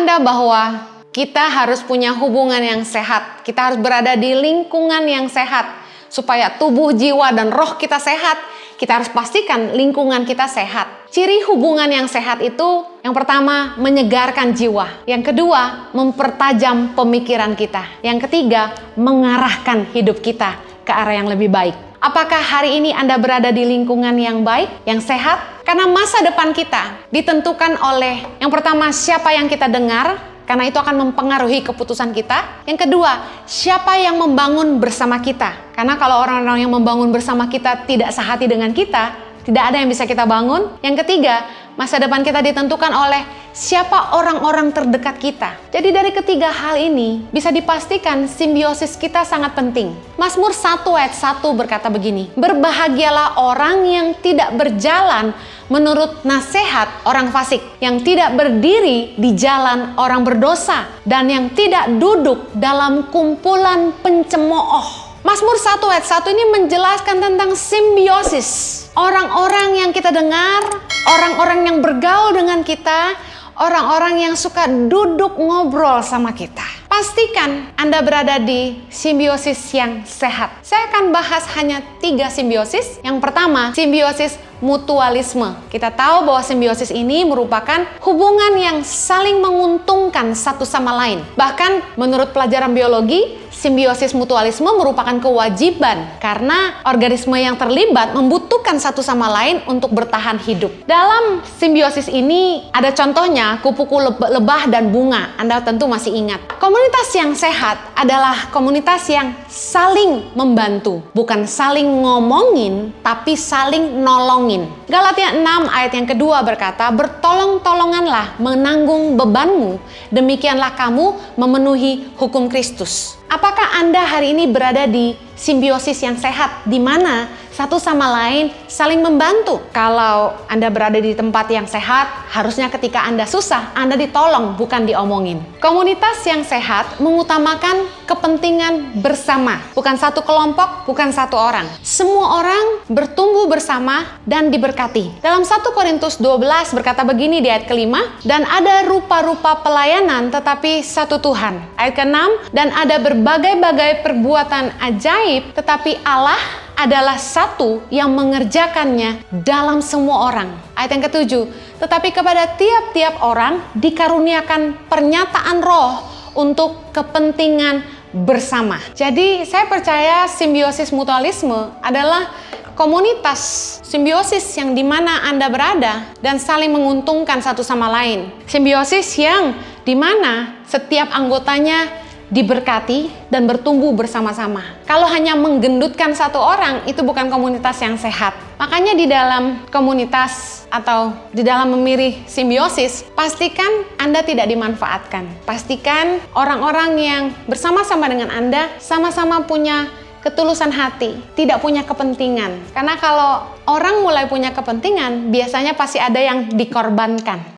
Anda bahwa kita harus punya hubungan yang sehat. Kita harus berada di lingkungan yang sehat. Supaya tubuh, jiwa, dan roh kita sehat, kita harus pastikan lingkungan kita sehat. Ciri hubungan yang sehat itu, yang pertama, menyegarkan jiwa. Yang kedua, mempertajam pemikiran kita. Yang ketiga, mengarahkan hidup kita ke arah yang lebih baik. Apakah hari ini Anda berada di lingkungan yang baik, yang sehat? Karena masa depan kita ditentukan oleh, yang pertama, siapa yang kita dengar, karena itu akan mempengaruhi keputusan kita. Yang kedua, siapa yang membangun bersama kita. Karena kalau orang-orang yang membangun bersama kita tidak sehati dengan kita, tidak ada yang bisa kita bangun. Yang ketiga, masa depan kita ditentukan oleh siapa orang-orang terdekat kita. Jadi dari ketiga hal ini bisa dipastikan simbiosis kita sangat penting. Mazmur 1 ayat 1 berkata begini, "Berbahagialah orang yang tidak berjalan menurut nasihat orang fasik, yang tidak berdiri di jalan orang berdosa, dan yang tidak duduk dalam kumpulan pencemooh." Mazmur 1 ayat 1 ini menjelaskan tentang simbiosis. Orang-orang yang kita dengar, orang-orang yang bergaul dengan kita, orang-orang yang suka duduk ngobrol sama kita. Pastikan Anda berada di simbiosis yang sehat. Saya akan bahas hanya 3 simbiosis. Yang pertama, simbiosis mutualisme. Kita tahu bahwa simbiosis ini merupakan hubungan yang saling menguntungkan satu sama lain. Bahkan menurut pelajaran biologi, simbiosis mutualisme merupakan kewajiban karena organisme yang terlibat membutuhkan satu sama lain untuk bertahan hidup. Dalam simbiosis ini ada contohnya kupu-kupu lebah dan bunga. Anda tentu masih ingat. Komunitas yang sehat adalah komunitas yang saling membantu, bukan saling ngomongin, tapi saling nolongin. Galatia 6 ayat yang kedua berkata, "Bertolong-tolonganlah menanggung bebanmu, demikianlah kamu memenuhi hukum Kristus." Apakah Anda hari ini berada di simbiosis yang sehat, di mana satu sama lain saling membantu? Kalau Anda berada di tempat yang sehat, harusnya ketika Anda susah, Anda ditolong, bukan diomongin. Komunitas yang sehat mengutamakan kepentingan bersama, bukan satu kelompok, bukan satu orang. Semua orang bertumbuh bersama dan diberkati. Dalam 1 Korintus 12 berkata begini di ayat ke-5, "Dan ada rupa-rupa pelayanan tetapi satu Tuhan." Ayat ke-6, "Dan ada berbagai-bagai perbuatan ajaib, tetapi Allah adalah satu yang mengerjakannya dalam semua orang." Ayat yang ke-7, "Tetapi kepada tiap-tiap orang dikaruniakan pernyataan roh untuk kepentingan bersama." Jadi saya percaya simbiosis mutualisme adalah komunitas simbiosis yang dimana Anda berada dan saling menguntungkan satu sama lain. Simbiosis yang dimana setiap anggotanya diberkati dan bertumbuh bersama-sama. Kalau hanya menggendutkan satu orang, itu bukan komunitas yang sehat. Makanya di dalam komunitas atau di dalam memilih simbiosis, pastikan Anda tidak dimanfaatkan. Pastikan orang-orang yang bersama-sama dengan Anda sama-sama punya ketulusan hati, tidak punya kepentingan. Karena kalau orang mulai punya kepentingan, biasanya pasti ada yang dikorbankan.